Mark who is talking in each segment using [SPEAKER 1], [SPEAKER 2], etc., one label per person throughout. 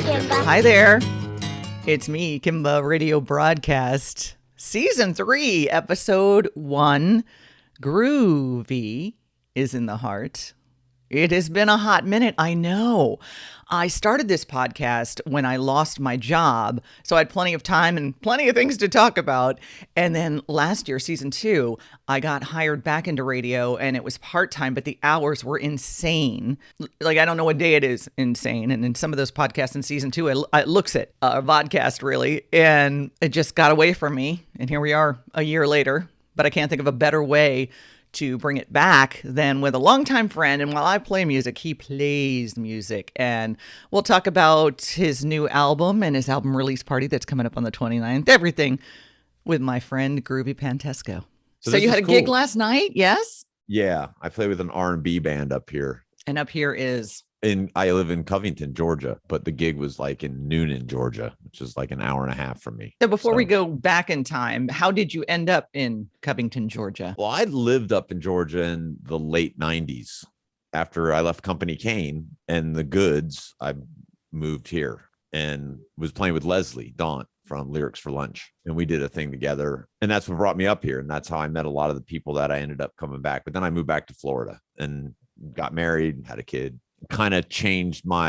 [SPEAKER 1] Kimba.
[SPEAKER 2] Hi there. It's me, Kimba Radio Broadcast, Season 3, Episode 1. Groovy is in the heart. It has been a hot minute, I know. I started this podcast when I lost my job, so I had plenty of time and plenty of things to talk about. And then last year, Season 2, I got hired back into radio, and it was part-time, but the hours were insane. Like, I don't know what day it is insane. And in some of those podcasts in Season 2, it looks at a vodcast, really, and it just got away from me. And here we are a year later, but I can't think of a better way to bring it back than with a longtime friend. And while I play music, he plays music. And we'll talk about his new album and his album release party that's coming up on the 29th. Everything with my friend Groovey Pantesco. So you had a gig last night? Yes?
[SPEAKER 3] Yeah. I play with an R&B band up here.
[SPEAKER 2] And up here is?
[SPEAKER 3] I live in Covington, Georgia, but the gig was like in Noonan, Georgia, which is like an hour and a half from me.
[SPEAKER 2] So before we go back in time, how did you end up in Covington, Georgia?
[SPEAKER 3] Well, I lived up in Georgia in the late 90s. After I left Company Cane and the Goods, I moved here and was playing with Leslie Daunt from Lyrics for Lunch. And we did a thing together. And that's what brought me up here. And that's how I met a lot of the people that I ended up coming back. But then I moved back to Florida and got married, had a kid. Kind of changed what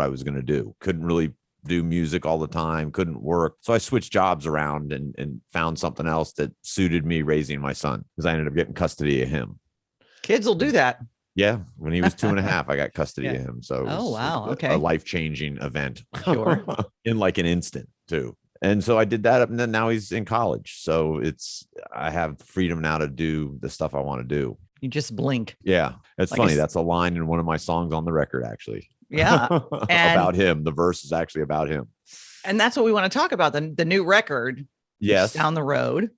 [SPEAKER 3] I was going to do. Couldn't really do music all the time, couldn't work. So I switched jobs around and found something else that suited me raising my son, because I ended up getting custody of him.
[SPEAKER 2] Kids will do that.
[SPEAKER 3] Yeah. When he was 2.5, I got custody of him. So
[SPEAKER 2] oh, wow. Okay.
[SPEAKER 3] A life-changing event.
[SPEAKER 2] Sure.
[SPEAKER 3] In like an instant too. And so I did that. And then now he's in college. So I have freedom now to do the stuff I want to do.
[SPEAKER 2] You just blink.
[SPEAKER 3] Yeah. It's like funny. That's a line in one of my songs on the record, actually.
[SPEAKER 2] Yeah.
[SPEAKER 3] About him. The verse is actually about him. And
[SPEAKER 2] that's what we want to talk about. The new record.
[SPEAKER 3] Yes.
[SPEAKER 2] Down the road.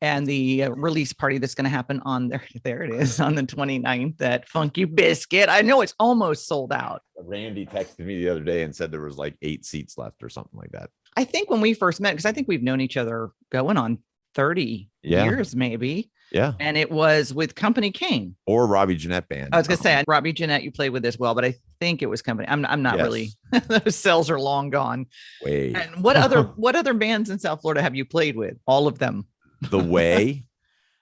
[SPEAKER 2] And the release party that's going to happen on there it is, on the 29th at Funky Biscuit. I know it's almost sold out.
[SPEAKER 3] Randy texted me the other day and said there was like 8 seats left or something like that.
[SPEAKER 2] I think when we first met, because I think we've known each other going on 30 years, maybe.
[SPEAKER 3] Yeah.
[SPEAKER 2] And it was with Company Cane.
[SPEAKER 3] Or Robbie Jeanette Band.
[SPEAKER 2] I was going to say, Robbie Jeanette, you played with as well, but I think it was Company. I'm not really, those cells are long gone.
[SPEAKER 3] Wait.
[SPEAKER 2] And what other bands in South Florida have you played with? All of them.
[SPEAKER 3] The Way.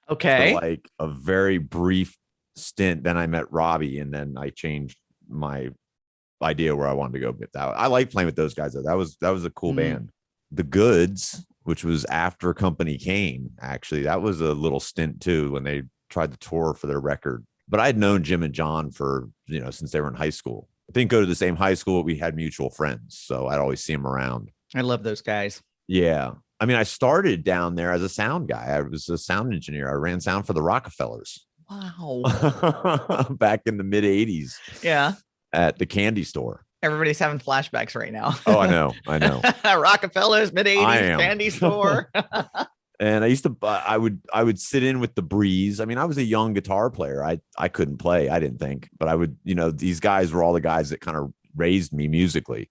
[SPEAKER 2] Okay.
[SPEAKER 3] For like a very brief stint. Then I met Robbie and then I changed my idea where I wanted to go with that. I like playing with those guys. That was a cool band. The Goods, which was after Company Cane, actually, that was a little stint too when they tried to tour for their record. But I'd known Jim and John for, since they were in high school. I didn't go to the same high school, but we had mutual friends. So I'd always see them around.
[SPEAKER 2] I love those guys.
[SPEAKER 3] Yeah. I mean, I started down there as a sound guy. I was a sound engineer. I ran sound for the Rockefellers.
[SPEAKER 2] Wow.
[SPEAKER 3] Back in the mid 80s.
[SPEAKER 2] Yeah.
[SPEAKER 3] At the candy store.
[SPEAKER 2] Everybody's having flashbacks right now.
[SPEAKER 3] Oh, I know.
[SPEAKER 2] Rockefellers, mid 80s candy store.
[SPEAKER 3] And I used to, I would sit in with the Breeze. I mean, I was a young guitar player. I couldn't play, I didn't think, but I would, these guys were all the guys that kind of raised me musically.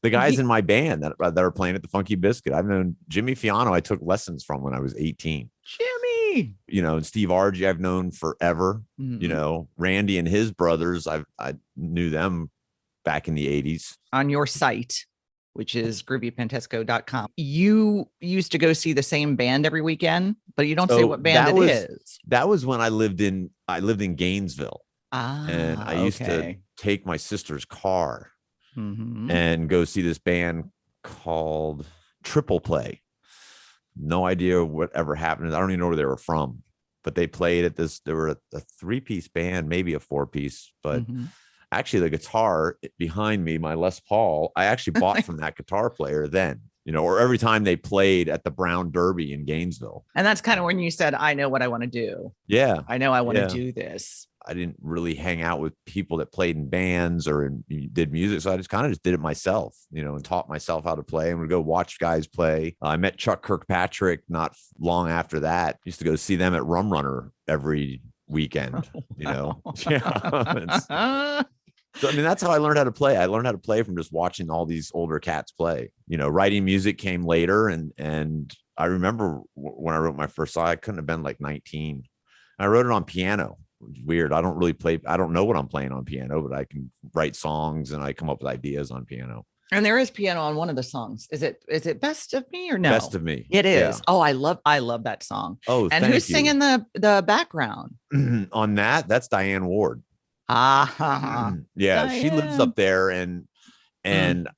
[SPEAKER 3] The guys in my band that are playing at the Funky Biscuit. I've known Jimmy Fiano. I took lessons from when I was 18.
[SPEAKER 2] Jimmy,
[SPEAKER 3] and Steve Argy I've known forever.
[SPEAKER 2] Mm-hmm.
[SPEAKER 3] Randy and his brothers. I knew them back in the 80s.
[SPEAKER 2] On your site, which is grooveypantesco.com, you used to go see the same band every weekend, but you don't say what band it is.
[SPEAKER 3] That was when I lived in Gainesville. And I used to take my sister's car and go see this band called Triple Play. No idea what ever happened. I don't even know where they were from, but they played at this. They were a 3-piece band, maybe a 4-piece, but actually the guitar behind me, my Les Paul, I actually bought from that guitar player then, or every time they played at the Brown Derby in Gainesville.
[SPEAKER 2] And that's kind of when you said, I know what I want to do.
[SPEAKER 3] Yeah.
[SPEAKER 2] I know I want to do this.
[SPEAKER 3] I didn't really hang out with people that played in bands or did music. So I just kind of did it myself, and taught myself how to play and would go watch guys play. I met Chuck Kirkpatrick not long after that. Used to go see them at Rum Runner every weekend, Yeah. So, I mean, that's how I learned how to play. I learned how to play from just watching all these older cats play. Writing music came later. And I remember when I wrote my first song, I couldn't have been like 19. I wrote it on piano. Weird. I don't know what I'm playing on piano, but I can write songs and I come up with ideas on piano.
[SPEAKER 2] And there is piano on one of the songs. Is it Best of Me or no?
[SPEAKER 3] Best of Me.
[SPEAKER 2] It is.
[SPEAKER 3] Yeah.
[SPEAKER 2] Oh, I love that song.
[SPEAKER 3] Oh,
[SPEAKER 2] and who's singing the background?
[SPEAKER 3] On that's Diane Ward.
[SPEAKER 2] Ah,
[SPEAKER 3] Yeah,
[SPEAKER 2] Diane.
[SPEAKER 3] she lives up there and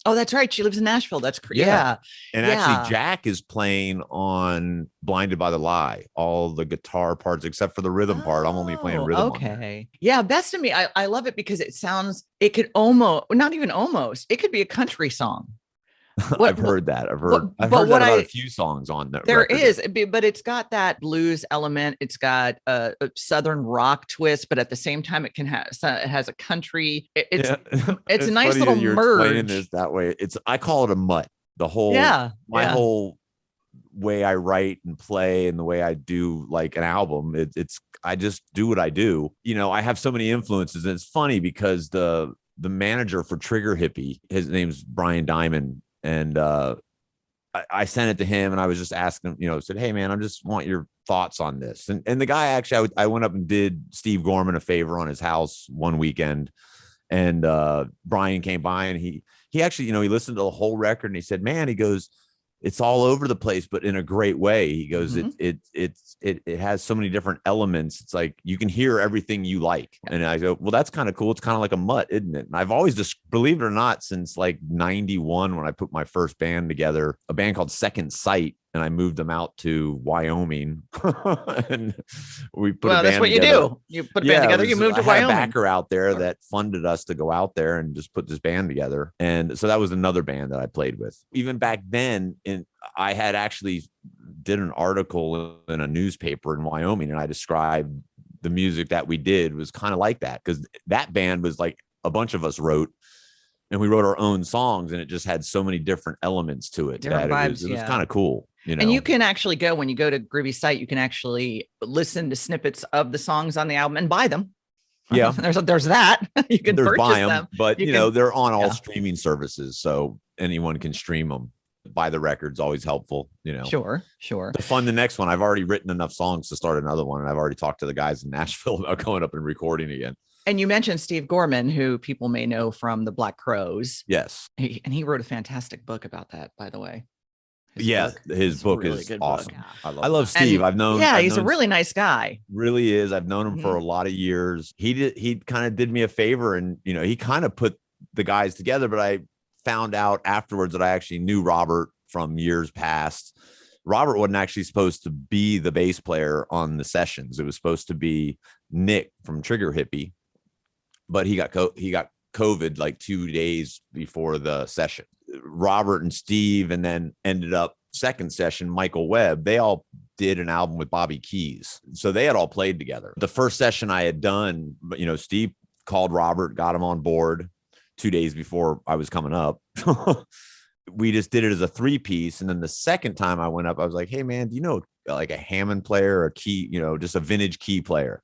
[SPEAKER 2] oh, that's right. She lives in Nashville. That's crazy.
[SPEAKER 3] Yeah. And actually Jack is playing on Blinded by the Lie, all the guitar parts except for the rhythm part. I'm only playing rhythm.
[SPEAKER 2] Okay. Yeah, Best of Me. I love it because it could almost, not even almost, it could be a country song.
[SPEAKER 3] I've heard that. I've heard that about a few songs on there.
[SPEAKER 2] There is, but it's got that blues element. It's got a southern rock twist, but at the same time, it has a country. It's a nice little merge.
[SPEAKER 3] Explaining this that way. I call it a mutt. The whole whole way I write and play and the way I do like an album. I just do what I do. I have so many influences, and it's funny because the manager for Trigger Hippie, his name's Brian Diamond. And I sent it to him and I was just asking him, said, hey, man, I just want your thoughts on this. And the guy actually, I went up and did Steve Gorman a favor on his house one weekend. And Brian came by and he actually, he listened to the whole record and he said, man, he goes, it's all over the place, but in a great way. He goes, it has so many different elements. It's like you can hear everything you like. And I go, well, that's kind of cool. It's kind of like a mutt, isn't it? And I've always just, believe it or not, since like 91, when I put my first band together, a band called Second Sight, and I moved them out to Wyoming. And we put a band
[SPEAKER 2] that's what
[SPEAKER 3] together.
[SPEAKER 2] you do. You put a band together, you moved to Wyoming.
[SPEAKER 3] I had a backer out there that funded us to go out there and just put this band together. And so that was another band that I played with. Even back then, I had actually did an article in a newspaper in Wyoming, and I described the music that we did was kind of like that, because that band was like a bunch of us wrote. And we wrote our own songs, and it just had so many different elements to it.
[SPEAKER 2] Different vibes,
[SPEAKER 3] it was kind of cool.
[SPEAKER 2] And you can actually go, when you go to Groovey site, you can actually listen to snippets of the songs on the album and buy them.
[SPEAKER 3] Yeah.
[SPEAKER 2] There's that. You can purchase
[SPEAKER 3] buy
[SPEAKER 2] them.
[SPEAKER 3] But they're on all streaming services, so anyone can stream them. Buy the records, always helpful.
[SPEAKER 2] Sure. To
[SPEAKER 3] fund the next one, I've already written enough songs to start another one, and I've already talked to the guys in Nashville about going up and recording again.
[SPEAKER 2] And you mentioned Steve Gorman, who people may know from the Black Crowes.
[SPEAKER 3] Yes.
[SPEAKER 2] He wrote a fantastic book about that, by the way.
[SPEAKER 3] His book is awesome.
[SPEAKER 2] Book.
[SPEAKER 3] I love Steve.
[SPEAKER 2] He's a really nice guy.
[SPEAKER 3] Really is. I've known him for a lot of years. He kind of did me a favor, and he kind of put the guys together, but I found out afterwards that I actually knew Robert from years past. Robert wasn't actually supposed to be the bass player on the sessions. It was supposed to be Nick from Trigger Hippie, but he got COVID like 2 days before the session. Robert and Steve, and then ended up second session, Michael Webb, they all did an album with Bobby Keys. So they had all played together. The first session I had done, but Steve called Robert, got him on board 2 days before I was coming up. We just did it as a 3-piece. And then the second time I went up, I was like, hey man, do you know like a Hammond player or a key, just a vintage key player?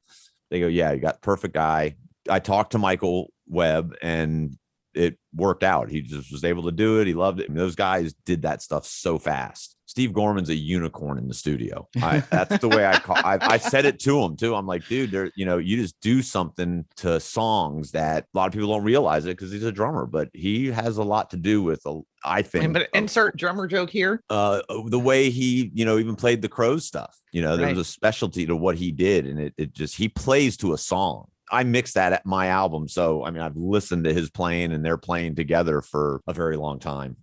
[SPEAKER 3] They go, yeah, you got perfect guy. I talked to Michael Webb and it worked out. He just was able to do it. He loved it. I mean, those guys did that stuff so fast. Steve Gorman's a unicorn in the studio. That's the way I said it to him too. I'm like, dude, you just do something to songs that a lot of people don't realize it because he's a drummer, but he has a lot to do with, I think.
[SPEAKER 2] But insert drummer joke here.
[SPEAKER 3] The way he, even played the Crows stuff, there was a specialty to what he did. And he plays to a song. I mixed that at my album. So, I've listened to his playing, and they're playing together for a very long time.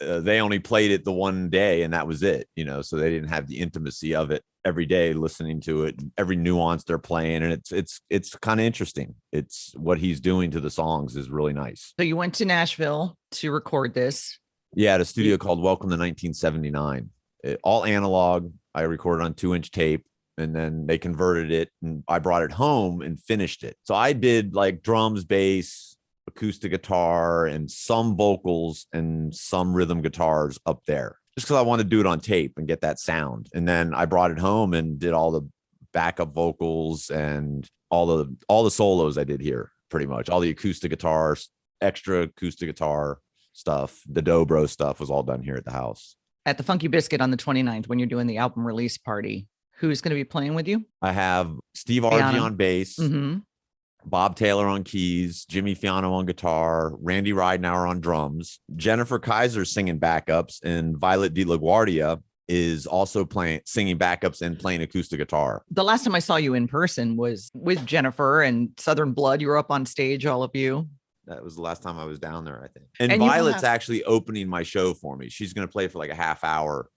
[SPEAKER 3] They only played it the one day, and that was it, so they didn't have the intimacy of it every day, listening to it, every nuance they're playing. And it's kind of interesting. It's what he's doing to the songs is really nice.
[SPEAKER 2] So you went to Nashville to record this.
[SPEAKER 3] Yeah. At a studio called Welcome to 1979, all analog. I recorded on 2-inch tape. And then they converted it, and I brought it home and finished it. So I did like drums, bass, acoustic guitar, and some vocals and some rhythm guitars up there, just because I wanted to do it on tape and get that sound. And then I brought it home and did all the backup vocals and all the solos I did here, pretty much. All the acoustic guitars, extra acoustic guitar stuff, the dobro stuff was all done here at the house.
[SPEAKER 2] At the Funky Biscuit on the 29th, when you're doing the album release party, Who's going to be playing with you?
[SPEAKER 3] I have Steve
[SPEAKER 2] Fiano.
[SPEAKER 3] Argy on bass,
[SPEAKER 2] Mm-hmm.
[SPEAKER 3] Bob Taylor on keys, Jimmy Fiano on guitar, Randy Ridenauer on drums, Jennifer Kaiser singing backups, and Violet De La Guardia is also singing backups and playing acoustic guitar.
[SPEAKER 2] The last time I saw you in person was with Jennifer and Southern Blood. You were up on stage, all of you.
[SPEAKER 3] That was the last time I was down there, I think. And Violet's actually opening my show for me. She's going to play for like a half hour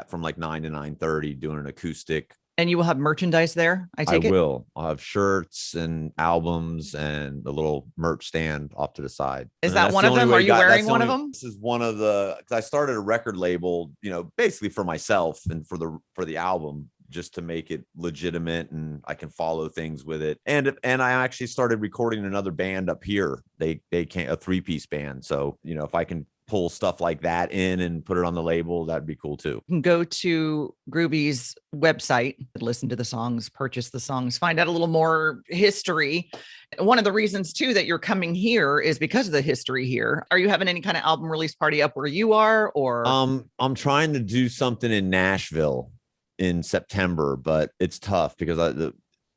[SPEAKER 3] from like 9 to 9:30 doing an acoustic.
[SPEAKER 2] And you will have merchandise there, I take it?
[SPEAKER 3] I will. I'll have shirts and albums and a little merch stand off to the side.
[SPEAKER 2] Is that one of them? Are you wearing one of them?
[SPEAKER 3] This is one of the, because I started a record label, basically for myself and for the album, just to make it legitimate and I can follow things with it. And I actually started recording another band up here. They can't, a 3-piece band. So, if I can pull stuff like that in and put it on the label, that'd be cool too.
[SPEAKER 2] You can go to Groovey's website, listen to the songs, purchase the songs, find out a little more history. One of the reasons too that you're coming here is because of the history here. Are you having any kind of album release party up where you are, or?
[SPEAKER 3] I'm trying to do something in Nashville in September, but it's tough because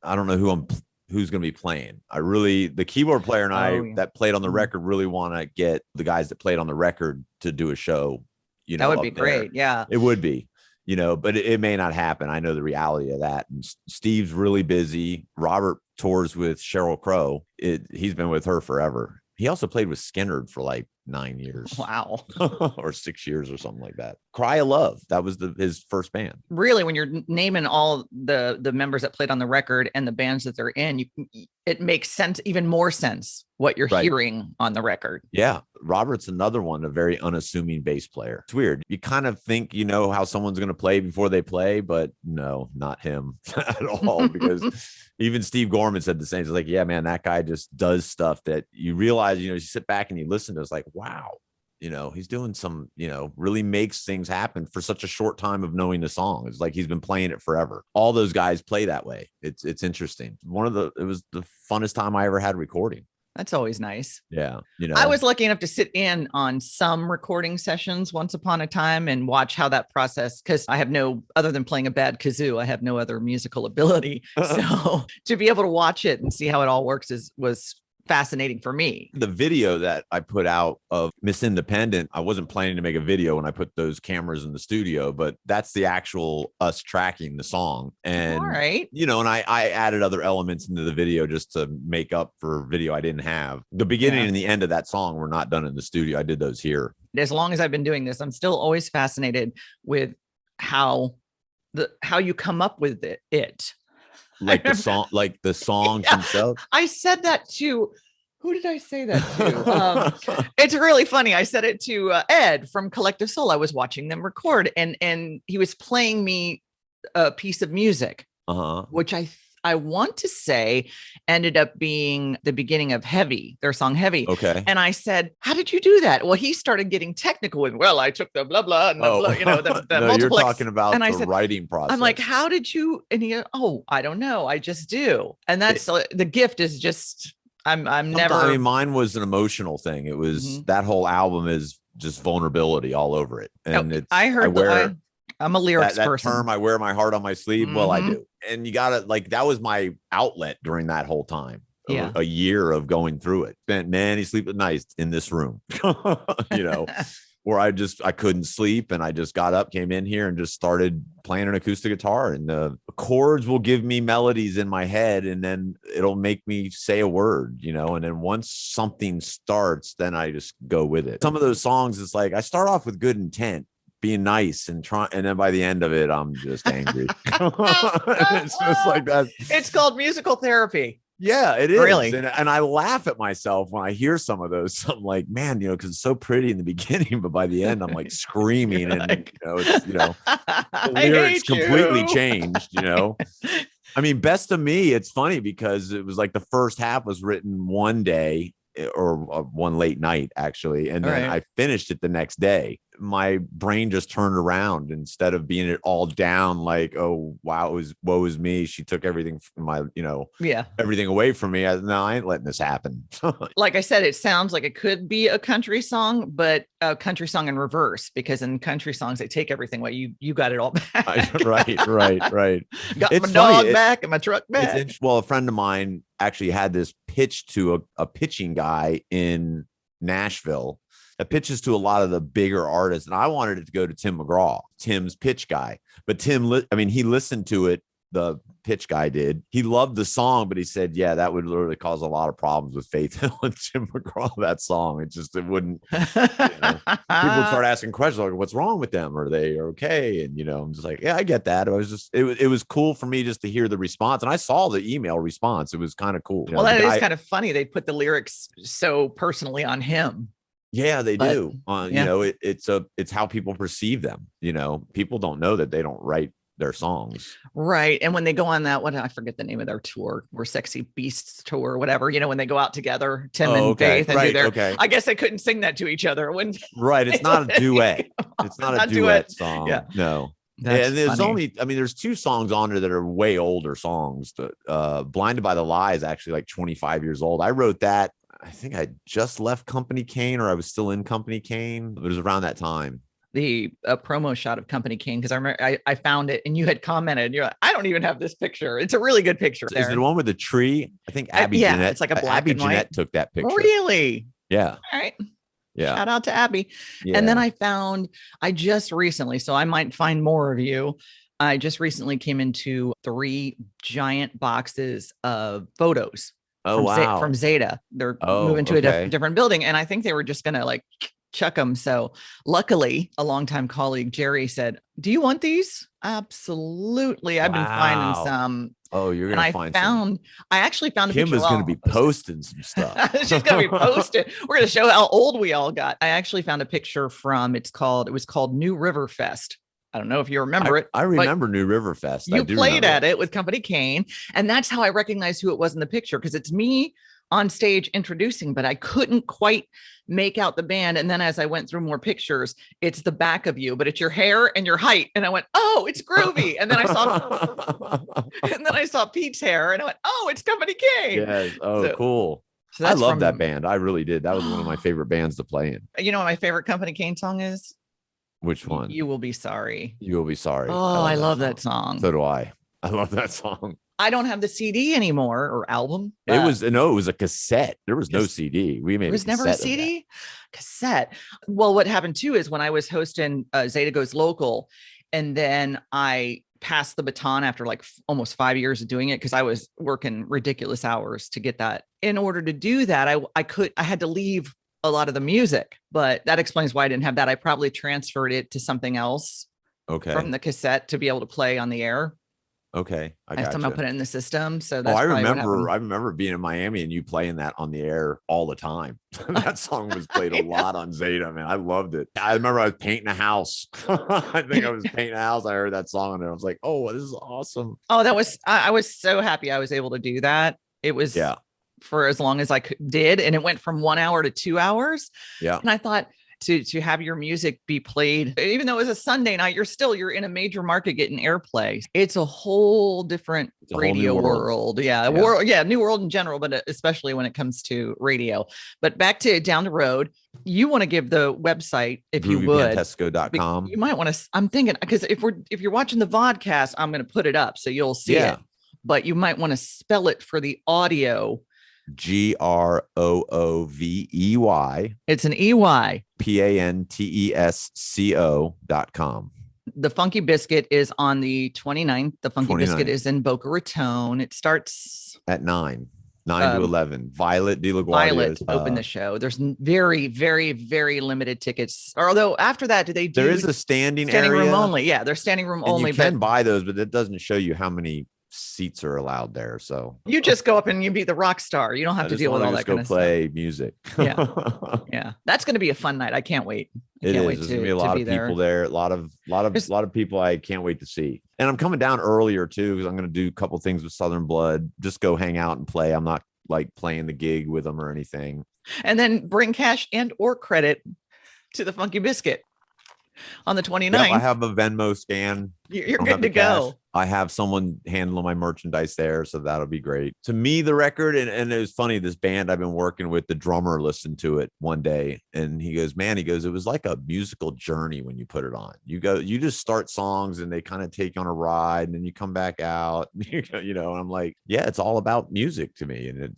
[SPEAKER 3] I don't know who's going to be playing. The keyboard player and I that played on the record really want to get the guys that played on the record to do a show.
[SPEAKER 2] That would be great. Yeah,
[SPEAKER 3] it would be, but it may not happen. I know the reality of that. And Steve's really busy. Robert tours with Sheryl Crow. He's been with her forever. He also played with Skinnerd for like 9 years.
[SPEAKER 2] Wow.
[SPEAKER 3] Or 6 years or something like that. Cry of Love. That was his first band.
[SPEAKER 2] Really, when you're naming all the members that played on the record and the bands that they're in, it makes sense, even more sense, what you're hearing on the record.
[SPEAKER 3] Yeah. Robert's another one, a very unassuming bass player. It's weird. You kind of think you know how someone's going to play before they play, but no, not him at all. Because even Steve Gorman said the same. It's like, yeah, man, that guy just does stuff that you realize, you sit back and you listen to, it's like, wow, he's doing some, really makes things happen for such a short time of knowing the song. It's like he's been playing it forever. All those guys play that way. It's interesting. It was the funnest time I ever had recording.
[SPEAKER 2] That's always nice.
[SPEAKER 3] Yeah.
[SPEAKER 2] I was lucky enough to sit in on some recording sessions once upon a time and watch how that process, because I have other than playing a bad kazoo, I have no other musical ability. So to be able to watch it and see how it all works was fascinating for me.
[SPEAKER 3] The video that I put out of Miss Independent, I wasn't planning to make a video when I put those cameras in the studio, but that's the actual us tracking the song. And,
[SPEAKER 2] all right.
[SPEAKER 3] And I added other elements into the video just to make up for video I didn't have. The beginning and the end of that song were not done in the studio. I did those here.
[SPEAKER 2] As long as I've been doing this, I'm still always fascinated with how you come up with it.
[SPEAKER 3] Like the songs themselves.
[SPEAKER 2] I said that to, who did I say that to? It's really funny. I said it to Ed from Collective Soul. I was watching them record and he was playing me a piece of music, which I want to say ended up being the beginning of Heavy, their song Heavy.
[SPEAKER 3] Okay.
[SPEAKER 2] And I said, how did you do that? Well, he started getting technical with, I took the blah, blah, and the blah, the
[SPEAKER 3] no,
[SPEAKER 2] multiplex.
[SPEAKER 3] You're talking about
[SPEAKER 2] and I
[SPEAKER 3] the
[SPEAKER 2] said,
[SPEAKER 3] writing process.
[SPEAKER 2] I'm like, how did you? And he, I don't know. I just do. And that's the gift is just, I'm never.
[SPEAKER 3] I mean, mine was an emotional thing. It was that whole album is just vulnerability all over it. And
[SPEAKER 2] I'm a lyrics
[SPEAKER 3] that
[SPEAKER 2] person.
[SPEAKER 3] Term, I wear my heart on my sleeve. Well, I do. And you got to that was my outlet during that whole time.
[SPEAKER 2] Yeah.
[SPEAKER 3] A year of going through it. Spent many sleepless nights in this room, where I couldn't sleep. And I just got up, came in here and just started playing an acoustic guitar, and the chords will give me melodies in my head and then it'll make me say a word, and then once something starts, then I just go with it. Some of those songs, it's like, I start off with good intent, being nice and then by the end of it, I'm just angry. It's just like that.
[SPEAKER 2] It's called musical therapy.
[SPEAKER 3] Yeah, it is.
[SPEAKER 2] Really.
[SPEAKER 3] And I laugh at myself when I hear some of those. I'm like, man, because it's so pretty in the beginning, but by the end, I'm like screaming and, the lyrics completely changed, I mean, Best of Me, it's funny because it was like the first half was written one day or one late night, actually. And then I finished it the next day. my brain just turned around. Instead of being it all down, like, oh wow, woe is me. She took everything from my,
[SPEAKER 2] Yeah.
[SPEAKER 3] everything away from me. No, I ain't letting this happen.
[SPEAKER 2] Like I said, it sounds like it could be a country song, but a country song in reverse, because in country songs, they take everything away. You got it all back.
[SPEAKER 3] Right.
[SPEAKER 2] Got
[SPEAKER 3] It's
[SPEAKER 2] my
[SPEAKER 3] funny.
[SPEAKER 2] dog back and my truck back.
[SPEAKER 3] Well, a friend of mine actually had this pitch to a pitching guy in Nashville that pitches to a lot of the bigger artists. And I wanted it to go to Tim McGraw, Tim's pitch guy. But he listened to it. The pitch guy did. He loved the song, but he said, yeah, that would literally cause a lot of problems with Faith Hill and Tim McGraw, that song. It wouldn't, people would start asking questions like, what's wrong with them? Are they okay? And, I'm just like, yeah, I get that. It was cool for me just to hear the response. And I saw the email response. It was kind of cool.
[SPEAKER 2] Well, that is kind of funny. They put the lyrics so personally on him.
[SPEAKER 3] Yeah, they do. It's how people perceive them. People don't know that they don't write their songs.
[SPEAKER 2] Right. And when they go on that, I forget the name of their tour, We're Sexy Beasts tour or whatever, when they go out together, Tim and Faith, and do their, I guess they couldn't sing that to each other.
[SPEAKER 3] Right. It's not a duet. It's not a duet song. Yeah. No. And there's there's 2 songs on there that are way older songs. Blinded by the Lie is actually like 25 years old. I wrote that. I think I just left Company Cane, or I was still in Company Cane. It was around that time.
[SPEAKER 2] The promo shot of Company Cane, because I remember I found it and you had commented, you're like, I don't even have this picture. It's a really good picture.
[SPEAKER 3] Is it the one with the tree? I think Abby Jeanette.
[SPEAKER 2] It's like a black
[SPEAKER 3] Abby
[SPEAKER 2] and
[SPEAKER 3] Jeanette
[SPEAKER 2] white.
[SPEAKER 3] took that picture.
[SPEAKER 2] Really?
[SPEAKER 3] Yeah.
[SPEAKER 2] All right.
[SPEAKER 3] Yeah.
[SPEAKER 2] Shout out to Abby. Yeah. And then I just recently, so I might find more of you. I just recently came into 3 giant boxes of photos.
[SPEAKER 3] Oh, wow.
[SPEAKER 2] From Zeta. They're moving to a different building. And I think they were just going to chuck them. So luckily, a longtime colleague, Jerry, said, do you want these? Absolutely. I've been finding some.
[SPEAKER 3] Oh, you're going to find some.
[SPEAKER 2] I actually found a picture.
[SPEAKER 3] Kimba's going to be posting some stuff.
[SPEAKER 2] She's going to be posting. We're going to show how old we all got. I actually found a picture from, it was called New River Fest. I don't know if you remember it.
[SPEAKER 3] I remember New River Fest.
[SPEAKER 2] You played at it with Company Cane. And that's how I recognized who it was in the picture, because it's me on stage introducing, but I couldn't quite make out the band. And then as I went through more pictures, it's the back of you, but it's your hair and your height. And I went, oh, it's Groovy. And then I saw Pete's hair and I went, oh, it's Company Cane.
[SPEAKER 3] Yes. Oh, cool. So I love that band. I really did. That was one of my favorite bands to play in.
[SPEAKER 2] You know what my favorite Company Cane song is?
[SPEAKER 3] Which one?
[SPEAKER 2] You Will Be Sorry.
[SPEAKER 3] You Will Be Sorry.
[SPEAKER 2] Oh, I love that song.
[SPEAKER 3] So do I. I love that song.
[SPEAKER 2] I don't have the CD anymore, or album.
[SPEAKER 3] It was a cassette. There was no CD.
[SPEAKER 2] There was never a CD. Cassette. Well, what happened too is when I was hosting Zeta Goes Local, and then I passed the baton after almost 5 years of doing it, because I was working ridiculous hours to get that. In order to do that, I had to leave a lot of the music, but that explains why I didn't have that. I probably transferred it to something else.
[SPEAKER 3] Okay.
[SPEAKER 2] From the cassette to be able to play on the air.
[SPEAKER 3] Okay.
[SPEAKER 2] I somehow put it in the system. So that's
[SPEAKER 3] I remember being in Miami and you playing that on the air all the time. That song was played a lot on Zeta, man. I loved it. I remember I was painting a house. I think I was painting a house. I heard that song and I was like, oh, this is awesome.
[SPEAKER 2] Oh, I was so happy I was able to do that. It was for as long as I did. And it went from 1 hour to 2 hours. Yeah. And I thought, to have your music be played, even though it was a Sunday night, you're in a major market getting airplay. It's a whole different radio world. Yeah. New world in general, but especially when it comes to radio. But back to Down the Road, you want to give the website, if you would.
[SPEAKER 3] GrooveyPantesco.com.
[SPEAKER 2] You might want to, I'm thinking, because if you're watching the vodcast, I'm going to put it up so you'll see it. But you might want to spell it for the audio.
[SPEAKER 3] GROOVEY.
[SPEAKER 2] It's an EY.
[SPEAKER 3] PANTESCO.com.
[SPEAKER 2] The Funky Biscuit is on the 29th. The Funky Biscuit is in Boca Raton. It starts
[SPEAKER 3] at 9 to 11. Violet De La Guardia.
[SPEAKER 2] Violet opened the show. There's very, very, very limited tickets. Although after that, there is
[SPEAKER 3] a standing
[SPEAKER 2] room only. Yeah, there's standing room only.
[SPEAKER 3] You can buy those, but it doesn't show you how many seats are allowed there. So
[SPEAKER 2] you just go up and you be the rock star. You don't have to deal with all that kind of stuff.
[SPEAKER 3] Play music.
[SPEAKER 2] Yeah. That's going to be a fun night. I can't wait.
[SPEAKER 3] There's going to be a lot of people there. A lot of people I can't wait to see. And I'm coming down earlier too, because I'm going to do a couple things with Southern Blood. Just go hang out and play. I'm not playing the gig with them or anything.
[SPEAKER 2] And then bring cash and or credit to the Funky Biscuit. on the 29th.
[SPEAKER 3] Yep, I have a Venmo scan.
[SPEAKER 2] You're good to go.
[SPEAKER 3] I have someone handling my merchandise there, so that'll be great. To me, the record, and it was funny, this band I've been working with, the drummer listened to it one day, and he goes, it was like a musical journey when you put it on. You just start songs, and they kind of take you on a ride, and then you come back out, and I'm like, yeah, it's all about music to me, and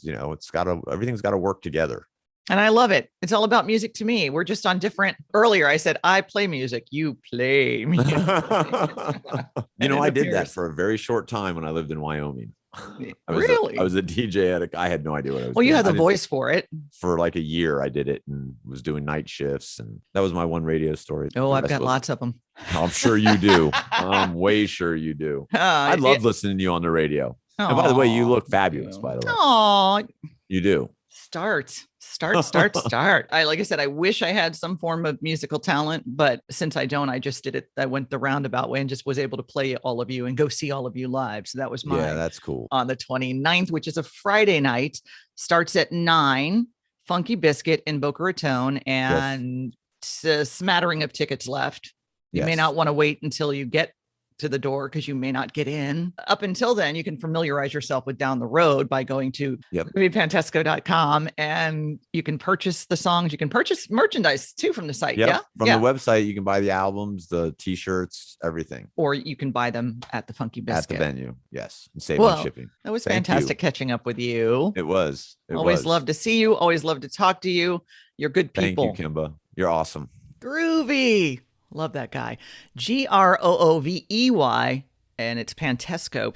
[SPEAKER 3] everything's got to work together.
[SPEAKER 2] And I love it. It's all about music to me. We're just on different. Earlier, I said, I play music. You play music.
[SPEAKER 3] I did that for a very short time when I lived in Wyoming. I was a DJ I had no idea what I was doing.
[SPEAKER 2] Well, you had the voice for it.
[SPEAKER 3] For like a year, I did it and was doing night shifts. And that was my one radio story.
[SPEAKER 2] Oh, I've got lots of them.
[SPEAKER 3] I'm sure you do. I'm way sure you do. I love listening to you on the radio. And by the way, you look fabulous, by the way.
[SPEAKER 2] Oh,
[SPEAKER 3] you do.
[SPEAKER 2] Start. Like I said, I wish I had some form of musical talent, but since I don't, I just did it. I went the roundabout way and just was able to play all of you and go see all of you live. So that was mine.
[SPEAKER 3] Yeah, that's cool.
[SPEAKER 2] On the 29th, which is a Friday night, starts at 9, Funky Biscuit in Boca Raton, and a smattering of tickets left. You may not want to wait until you get to the door because you may not get in. Up until then, you can familiarize yourself with Down the Road by going to GroovyPantesco.com, and you can purchase the songs. You can purchase merchandise too from the site.
[SPEAKER 3] From the website, you can buy the albums, the t-shirts, everything.
[SPEAKER 2] Or you can buy them at the Funky Biscuit.
[SPEAKER 3] At the venue, yes. And save on shipping.
[SPEAKER 2] That was fantastic catching up with you.
[SPEAKER 3] It was.
[SPEAKER 2] Always love to see you. Always love to talk to you. You're good people.
[SPEAKER 3] Thank you, Kimba. You're awesome.
[SPEAKER 2] Groovy. Love that guy. Groovey, and it's Pantesco,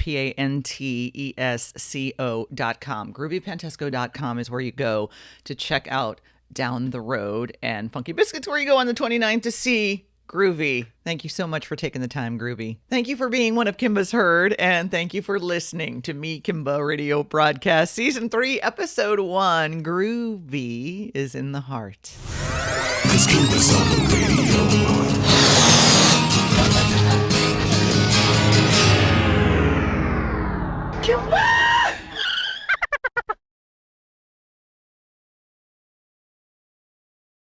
[SPEAKER 2] Pantesco.com. GroovyPantesco.com is where you go to check out Down the Road, and Funky Biscuit's where you go on the 29th to see Groovy. Thank you so much for taking the time, Groovy. Thank you for being one of Kimba's herd, and thank you for listening to me, Kimba Radio Broadcast, Season 3, Episode 1. Groovy is in the heart.
[SPEAKER 1] Let's keep this on the radio.
[SPEAKER 2] Kimba!